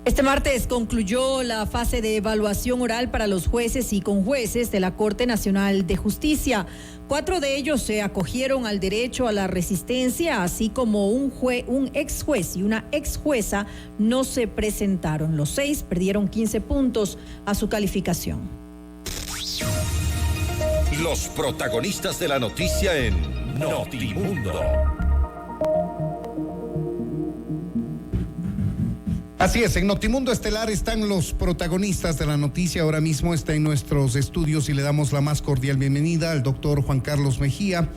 Este martes concluyó la fase de evaluación oral para los jueces y conjueces de la Corte Nacional de Justicia. 4 de ellos se acogieron al derecho a la resistencia, así como un ex juez y una ex jueza no se presentaron. Los 6 perdieron 15 puntos a su calificación. Los protagonistas de la noticia en Notimundo. Así es, en Notimundo Estelar están los protagonistas de la noticia. Ahora mismo está en nuestros estudios y le damos la más cordial bienvenida al doctor Juan Carlos Mejía.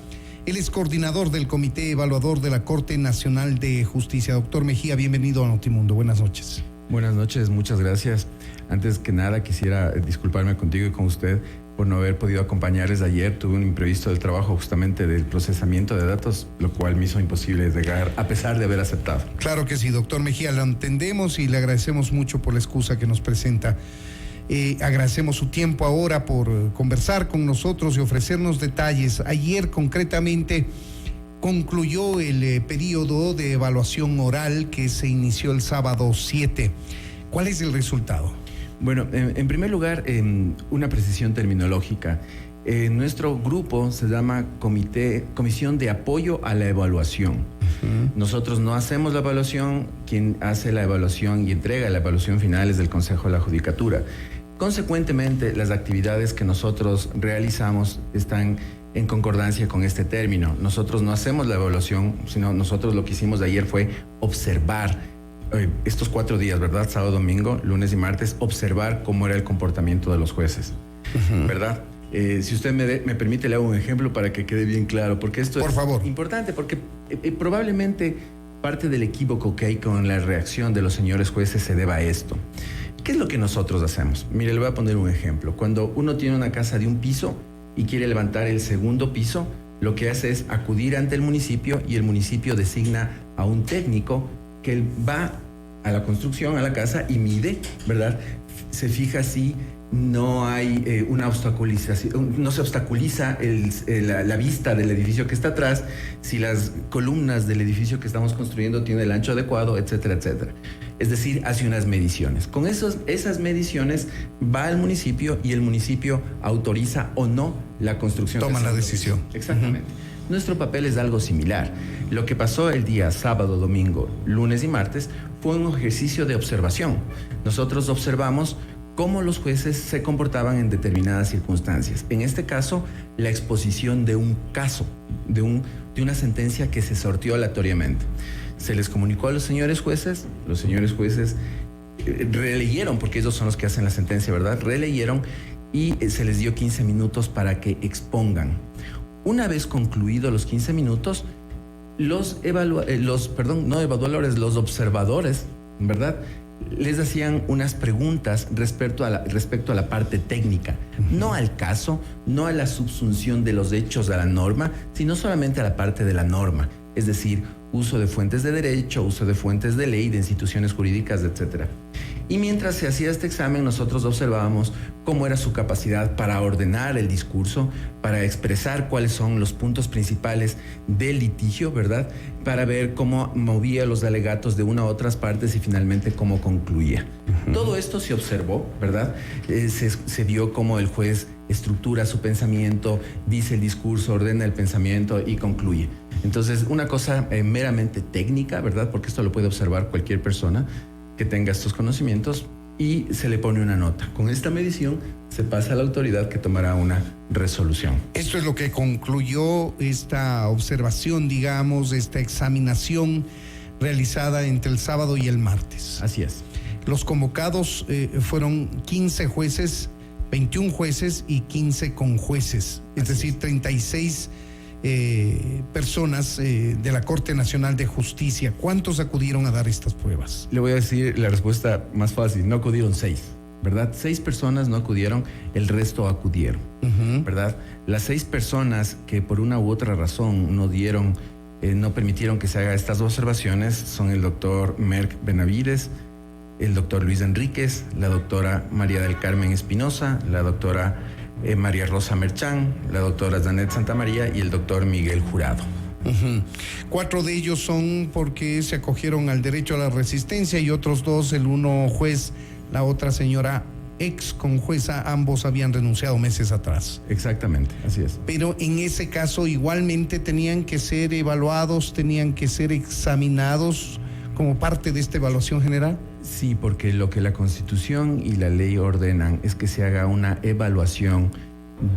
Él es coordinador del Comité Evaluador de la Corte Nacional de Justicia. Doctor Mejía, bienvenido a Notimundo. Buenas noches. Buenas noches, muchas gracias. Antes que nada quisiera disculparme contigo y con usted por no haber podido acompañarles ayer. Tuve un imprevisto del trabajo justamente del procesamiento de datos, lo cual me hizo imposible llegar a pesar de haber aceptado. Claro que sí, doctor Mejía, lo entendemos y le agradecemos mucho por la excusa que nos presenta. Agradecemos su tiempo ahora por conversar con nosotros y ofrecernos detalles. Ayer concretamente concluyó el periodo de evaluación oral que se inició el sábado 7. ¿Cuál es el resultado? Bueno, en primer lugar, una precisión terminológica. Nuestro grupo se llama Comisión de Apoyo a la Evaluación. Nosotros no hacemos la evaluación, quien hace la evaluación y entrega la evaluación final es del Consejo de la Judicatura. Consecuentemente, las actividades que nosotros realizamos están en concordancia con este término. Nosotros no hacemos la evaluación, sino nosotros lo que hicimos de ayer fue observar estos 4 días, ¿verdad? Sábado, domingo, lunes y martes, observar cómo era el comportamiento de los jueces, ¿verdad? Si usted me permite, le hago un ejemplo para que quede bien claro, porque esto es importante, porque probablemente parte del equívoco que hay con la reacción de los señores jueces se deba a esto. ¿Qué es lo que nosotros hacemos? Mire, le voy a poner un ejemplo. Cuando uno tiene una casa de un piso y quiere levantar el segundo piso, lo que hace es acudir ante el municipio y el municipio designa a un técnico que él va a la construcción, a la casa y mide, ¿verdad? Se fija si no hay una obstaculización, no se obstaculiza la vista del edificio que está atrás, si las columnas del edificio que estamos construyendo tienen el ancho adecuado, etcétera, etcétera. Es decir, hace unas mediciones. Con esas mediciones va al municipio y el municipio autoriza o no la construcción. Toma la decisión. Exactamente. Nuestro papel es algo similar. Lo que pasó el día sábado, domingo, lunes y martes fue un ejercicio de observación. Nosotros observamos cómo los jueces se comportaban en determinadas circunstancias. En este caso, la exposición de un caso, de una sentencia que se sortió aleatoriamente. Se les comunicó a los señores jueces releyeron, porque ellos son los que hacen la sentencia, ¿verdad? Releyeron y se les dio 15 minutos para que expongan. Una vez concluidos los 15 minutos, los observadores, ¿verdad?, les hacían unas preguntas respecto a la parte técnica, no al caso, no a la subsunción de los hechos a la norma, sino solamente a la parte de la norma, es decir, uso de fuentes de derecho, uso de fuentes de ley, de instituciones jurídicas, etcétera. Y mientras se hacía este examen, nosotros observábamos cómo era su capacidad para ordenar el discurso, para expresar cuáles son los puntos principales del litigio, ¿verdad? Para ver cómo movía los alegatos de una u otras partes y finalmente cómo concluía. Todo esto se observó, ¿verdad? Se vio cómo el juez estructura su pensamiento, dice el discurso, ordena el pensamiento y concluye. Entonces, una cosa meramente técnica, ¿verdad? Porque esto lo puede observar cualquier persona que tenga estos conocimientos y se le pone una nota. Con esta medición se pasa a la autoridad que tomará una resolución. Esto es lo que concluyó esta observación, digamos, esta examinación realizada entre el sábado y el martes. Así es. Los convocados fueron 15 jueces, 21 jueces y 15 conjueces, es decir, 36 personas de la Corte Nacional de Justicia. ¿Cuántos acudieron a dar estas pruebas? Le voy a decir la respuesta más fácil. No acudieron 6, ¿verdad? 6 personas no acudieron, el resto acudieron, ¿verdad? Las 6 personas que por una u otra razón no permitieron que se haga estas observaciones son el doctor Merck Benavides, el doctor Luis Enríquez, la doctora María del Carmen Espinosa, la doctora María Rosa Merchán, la doctora Janet Santamaría y el doctor Miguel Jurado. 4 de ellos son porque se acogieron al derecho a la resistencia y otros 2, el uno juez, la otra señora ex conjueza, ambos habían renunciado meses atrás. Exactamente, así es. Pero en ese caso igualmente tenían que ser evaluados, tenían que ser examinados como parte de esta evaluación general. Sí, porque lo que la Constitución y la ley ordenan es que se haga una evaluación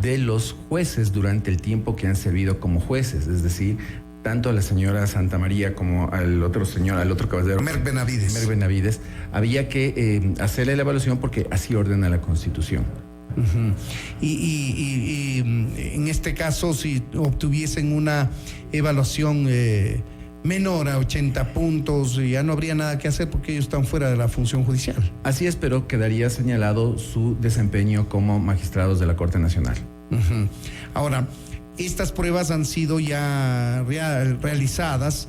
de los jueces durante el tiempo que han servido como jueces, es decir, tanto a la señora Santa María como al otro señor, al otro caballero, Merck Benavides, había que hacerle la evaluación porque así ordena la Constitución. Y en este caso, si obtuviesen una evaluación menor a 80 puntos, ya no habría nada que hacer porque ellos están fuera de la función judicial. Así es, pero quedaría señalado su desempeño como magistrados de la Corte Nacional. Ahora, estas pruebas han sido ya realizadas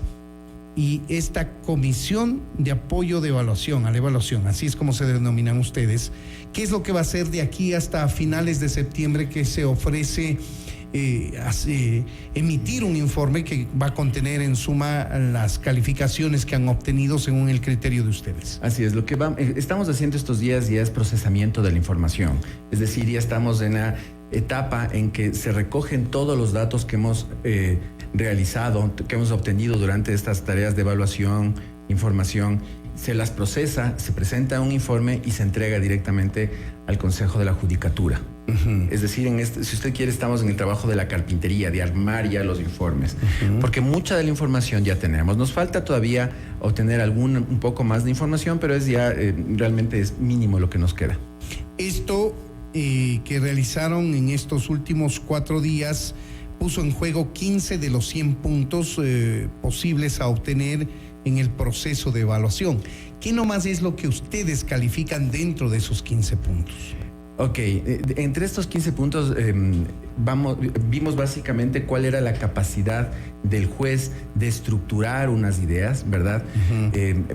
y esta comisión de apoyo de evaluación, a la evaluación, así es como se denominan ustedes, ¿qué es lo que va a hacer de aquí hasta finales de septiembre que se ofrece emitir un informe que va a contener en suma las calificaciones que han obtenido según el criterio de ustedes? Así es, lo que estamos haciendo estos días ya es procesamiento de la información, es decir, ya estamos en la etapa en que se recogen todos los datos que hemos realizado, que hemos obtenido durante estas tareas de evaluación, información, se las procesa, se presenta un informe y se entrega directamente al Consejo de la Judicatura. Es decir, si usted quiere, estamos en el trabajo de la carpintería, de armar ya los informes, porque mucha de la información ya tenemos. Nos falta todavía obtener un poco más de información, pero es ya realmente es mínimo lo que nos queda. Esto que realizaron en estos últimos 4 días puso en juego 15 de los 100 puntos posibles a obtener en el proceso de evaluación. ¿Qué nomás es lo que ustedes califican dentro de esos 15 puntos? Ok, entre estos 15 puntos vimos básicamente cuál era la capacidad del juez de estructurar unas ideas, ¿verdad?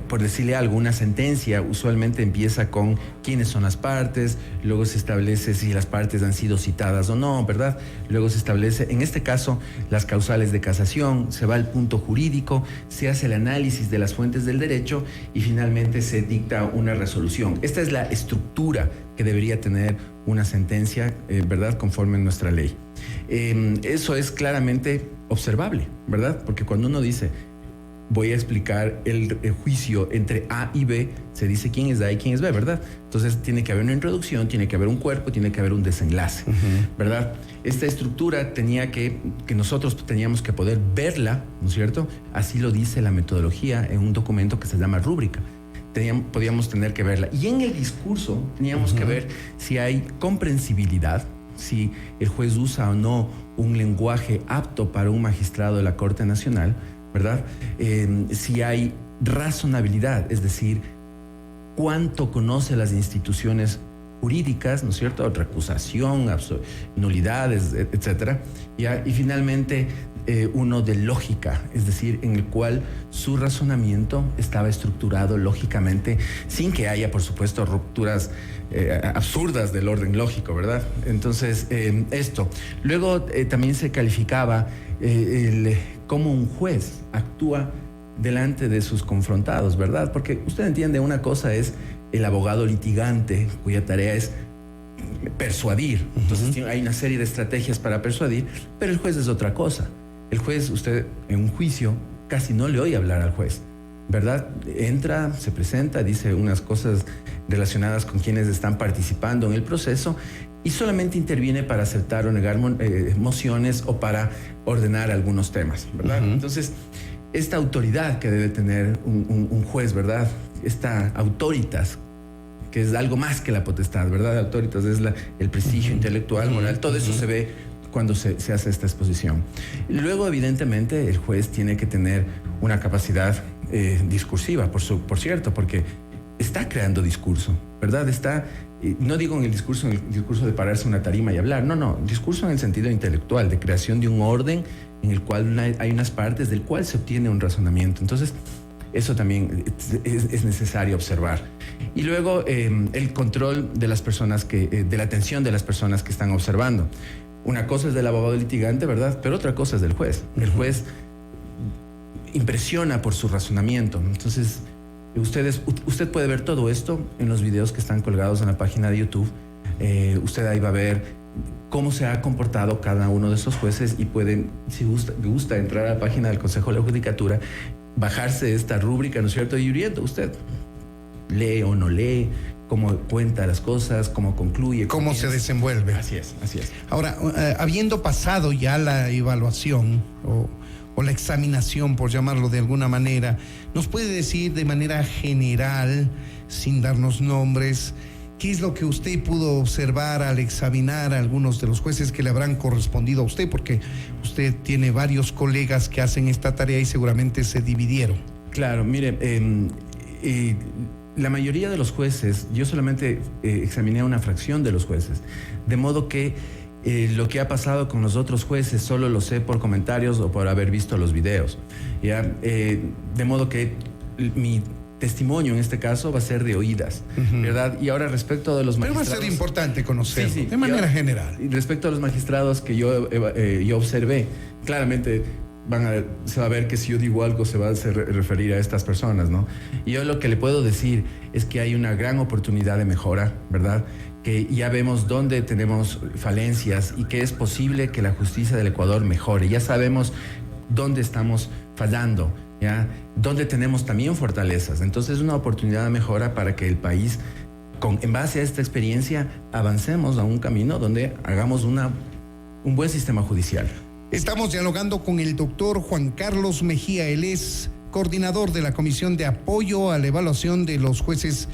Por decirle algo, una sentencia usualmente empieza con quiénes son las partes, luego se establece si las partes han sido citadas o no, ¿verdad? Luego se establece, en este caso, las causales de casación, se va al punto jurídico, se hace el análisis de las fuentes del derecho y finalmente se dicta una resolución. Esta es la estructura que debería tener una sentencia, ¿verdad?, conforme a nuestra ley. Eso es claramente observable, ¿verdad? Porque cuando uno dice, voy a explicar el juicio entre A y B, se dice quién es A y quién es B, ¿verdad? Entonces tiene que haber una introducción, tiene que haber un cuerpo, tiene que haber un desenlace, ¿verdad? Esta estructura que nosotros teníamos que poder verla, ¿no es cierto? Así lo dice la metodología en un documento que se llama rúbrica. Podíamos tener que verla. Y en el discurso teníamos que ver si hay comprensibilidad, si el juez usa o no un lenguaje apto para un magistrado de la Corte Nacional, ¿verdad? Si hay razonabilidad, es decir, cuánto conoce las instituciones jurídicas, ¿no es cierto? Recusación, nulidades, etcétera. Y finalmente uno de lógica, es decir, en el cual su razonamiento estaba estructurado lógicamente, sin que haya, por supuesto, rupturas absurdas del orden lógico, ¿verdad? Entonces, esto. Luego también se calificaba cómo un juez actúa delante de sus confrontados, ¿verdad? Porque usted entiende, una cosa es el abogado litigante, cuya tarea es persuadir. Entonces hay una serie de estrategias para persuadir, pero el juez es otra cosa. El juez, usted en un juicio casi no le oye hablar al juez, ¿verdad? Entra, se presenta, dice unas cosas relacionadas con quienes están participando en el proceso y solamente interviene para aceptar o negar mociones o para ordenar algunos temas, ¿verdad? Entonces, esta autoridad que debe tener un juez, ¿verdad? Esta autoritas, que es algo más que la potestad, ¿verdad? Autoritas es el prestigio intelectual, moral, todo eso se ve cuando se hace esta exposición. Luego, evidentemente, el juez tiene que tener una capacidad discursiva, por cierto, porque está creando discurso, ¿verdad? No digo en el discurso de pararse en una tarima y hablar, no, discurso en el sentido intelectual, de creación de un orden en el cual hay unas partes del cual se obtiene un razonamiento. Entonces, eso también es necesario observar. Y luego, el control de las personas de la atención de las personas que están observando. Una cosa es del abogado litigante, ¿verdad? Pero otra cosa es del juez. El juez impresiona por su razonamiento. Entonces, usted puede ver todo esto en los videos que están colgados en la página de YouTube. Usted ahí va a ver cómo se ha comportado cada uno de esos jueces y pueden, si gusta entrar a la página del Consejo de la Judicatura, bajarse esta rúbrica, ¿no es cierto? Y viendo usted, lee o no lee, cómo cuenta las cosas, cómo concluye. Cómo se desenvuelve. Así es, así es. Ahora, habiendo pasado ya la evaluación o la examinación, por llamarlo de alguna manera, ¿nos puede decir de manera general, sin darnos nombres, qué es lo que usted pudo observar al examinar a algunos de los jueces que le habrán correspondido a usted? Porque usted tiene varios colegas que hacen esta tarea y seguramente se dividieron. Claro, mire, la mayoría de los jueces, yo solamente examiné a una fracción de los jueces, de modo que lo que ha pasado con los otros jueces solo lo sé por comentarios o por haber visto los videos, ¿ya? De modo que mi testimonio en este caso va a ser de oídas, ¿verdad? Y ahora respecto de los magistrados... Pero va a ser importante conocerlo, sí, de manera general. Y respecto a los magistrados que yo observé, claramente se va a ver que si yo digo algo se va a referir a estas personas, ¿no? Y yo lo que le puedo decir es que hay una gran oportunidad de mejora, ¿verdad? Que ya vemos dónde tenemos falencias y que es posible que la justicia del Ecuador mejore. Ya sabemos dónde estamos fallando, ¿ya? Dónde tenemos también fortalezas. Entonces es una oportunidad de mejora para que el país, en base a esta experiencia, avancemos a un camino donde hagamos un buen sistema judicial. Estamos dialogando con el doctor Juan Carlos Mejía. Él es coordinador de la Comisión de Apoyo a la Evaluación de los Jueces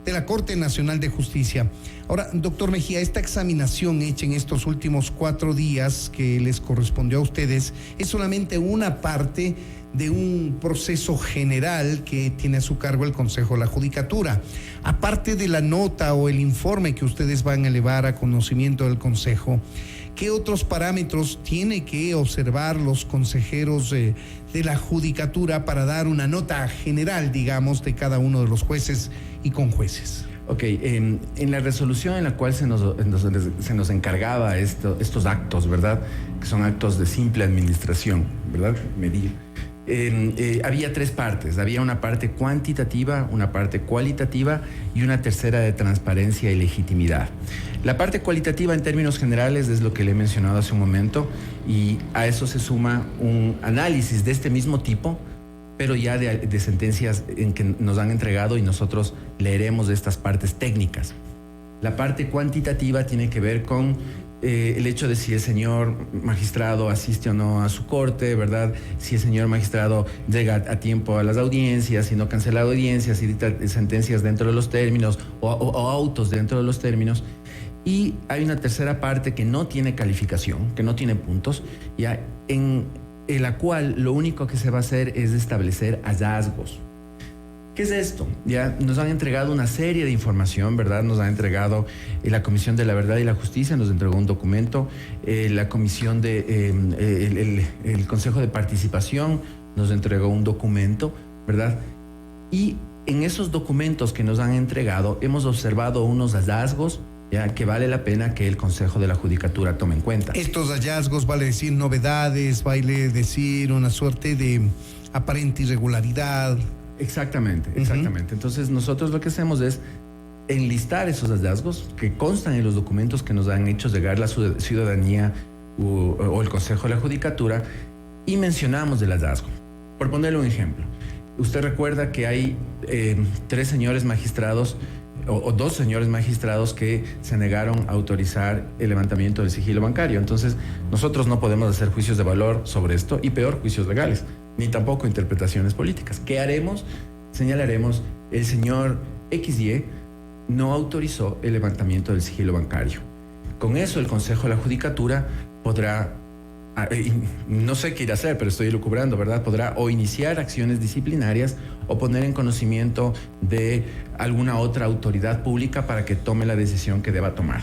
de la Corte Nacional de Justicia. Ahora, doctor Mejía, esta examinación hecha en estos últimos 4 días que les correspondió a ustedes es solamente una parte de un proceso general que tiene a su cargo el Consejo de la Judicatura. Aparte de la nota o el informe que ustedes van a elevar a conocimiento del Consejo, ¿qué otros parámetros tiene que observar los consejeros de la Judicatura para dar una nota general, digamos, de cada uno de los jueces y conjueces? Ok, en la resolución en la cual se nos encargaba estos actos, ¿verdad? Que son actos de simple administración, ¿verdad? Medir. Había 3 partes. Había una parte cuantitativa, una parte cualitativa y una tercera de transparencia y legitimidad. La parte cualitativa en términos generales es lo que le he mencionado hace un momento y a eso se suma un análisis de este mismo tipo, pero ya de sentencias en que nos han entregado y nosotros leeremos estas partes técnicas. La parte cuantitativa tiene que ver con el hecho de si el señor magistrado asiste o no a su corte, ¿verdad? Si el señor magistrado llega a tiempo a las audiencias, si no cancela audiencias, si dicta sentencias dentro de los términos o autos dentro de los términos. Y hay una tercera parte que no tiene calificación, que no tiene puntos, ya en la cual lo único que se va a hacer es establecer hallazgos. ¿Qué es esto? Ya nos han entregado una serie de información, ¿verdad? Nos ha entregado la Comisión de la Verdad y la Justicia, nos entregó un documento, la Comisión el Consejo de Participación nos entregó un documento, ¿verdad? Y en esos documentos que nos han entregado hemos observado unos hallazgos, ya que vale la pena que el Consejo de la Judicatura tome en cuenta. Estos hallazgos, vale decir novedades, vale decir una suerte de aparente irregularidad. Exactamente. Entonces nosotros lo que hacemos es enlistar esos hallazgos que constan en los documentos que nos han hecho llegar la ciudadanía o el Consejo de la Judicatura y mencionamos el hallazgo. Por ponerle un ejemplo, usted recuerda que hay 3 señores magistrados o 2 señores magistrados que se negaron a autorizar el levantamiento del sigilo bancario. Entonces nosotros no podemos hacer juicios de valor sobre esto y peor juicios legales, ni tampoco interpretaciones políticas. ¿Qué haremos? Señalaremos, el señor XY no autorizó el levantamiento del sigilo bancario. Con eso el Consejo de la Judicatura podrá, no sé qué ir a hacer, pero estoy elucubrando, ¿verdad? Podrá o iniciar acciones disciplinarias o poner en conocimiento de alguna otra autoridad pública para que tome la decisión que deba tomar.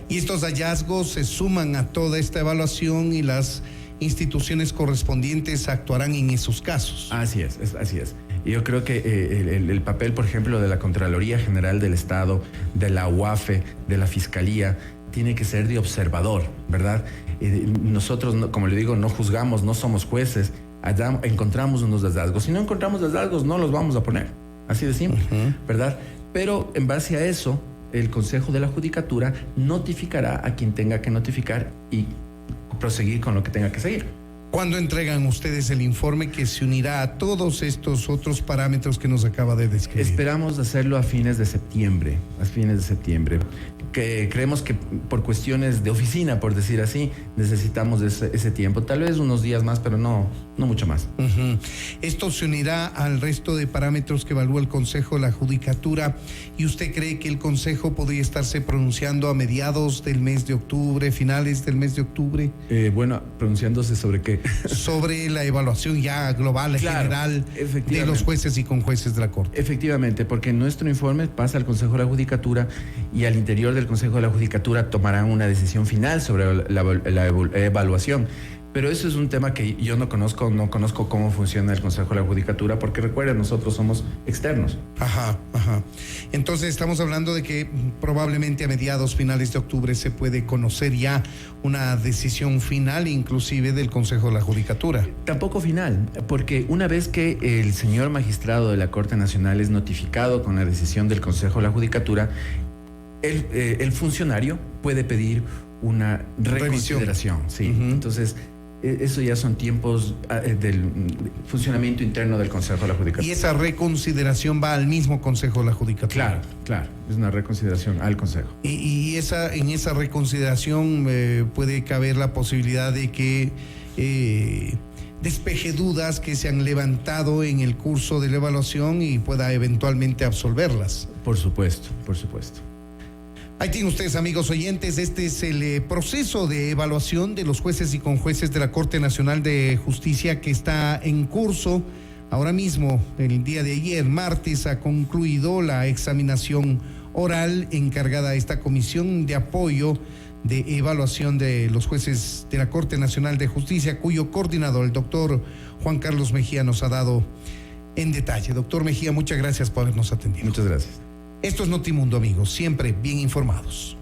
Y estos hallazgos se suman a toda esta evaluación y las instituciones correspondientes actuarán en esos casos. Así es. Y yo creo que el papel, por ejemplo, de la Contraloría General del Estado, de la UAFE, de la Fiscalía, tiene que ser de observador, ¿verdad? Nosotros, como le digo, no juzgamos, no somos jueces, encontramos unos hallazgos. Si no encontramos hallazgos, no los vamos a poner. Así de simple, ¿verdad? Pero en base a eso, el Consejo de la Judicatura notificará a quien tenga que notificar y proseguir con lo que tenga que seguir. ¿Cuándo entregan ustedes el informe que se unirá a todos estos otros parámetros que nos acaba de describir? Esperamos hacerlo a fines de septiembre, que creemos que por cuestiones de oficina, por decir así, necesitamos ese tiempo. Tal vez unos días más, pero no mucho más. Esto se unirá al resto de parámetros que evalúa el Consejo de la Judicatura. ¿Y usted cree que el Consejo podría estarse pronunciando a mediados del mes de octubre, finales del mes de octubre? Bueno, pronunciándose sobre qué. Sobre la evaluación ya global, general, de los jueces y conjueces de la Corte. Efectivamente, porque nuestro informe pasa al Consejo de la Judicatura y al interior del Consejo de la Judicatura tomarán una decisión final sobre la evaluación. Pero eso es un tema que yo no conozco cómo funciona el Consejo de la Judicatura, porque recuerden, nosotros somos externos. Ajá. Entonces estamos hablando de que probablemente a mediados, finales de octubre se puede conocer ya una decisión final, inclusive del Consejo de la Judicatura. Tampoco final, porque una vez que el señor magistrado de la Corte Nacional es notificado con la decisión del Consejo de la Judicatura, el funcionario puede pedir una reconsideración. Sí. Entonces, eso ya son tiempos del funcionamiento interno del Consejo de la Judicatura. ¿Y esa reconsideración va al mismo Consejo de la Judicatura? Claro, es una reconsideración al Consejo. Y en esa reconsideración puede caber la posibilidad de que despeje dudas que se han levantado en el curso de la evaluación y pueda eventualmente absolverlas. Por supuesto. Ahí tienen ustedes, amigos oyentes, este es el proceso de evaluación de los jueces y conjueces de la Corte Nacional de Justicia que está en curso. Ahora mismo, el día de ayer, martes, ha concluido la examinación oral encargada a esta comisión de apoyo de evaluación de los jueces de la Corte Nacional de Justicia, cuyo coordinador, el doctor Juan Carlos Mejía, nos ha dado en detalle. Doctor Mejía, muchas gracias por habernos atendido. Muchas gracias. Esto es Notimundo, amigos, siempre bien informados.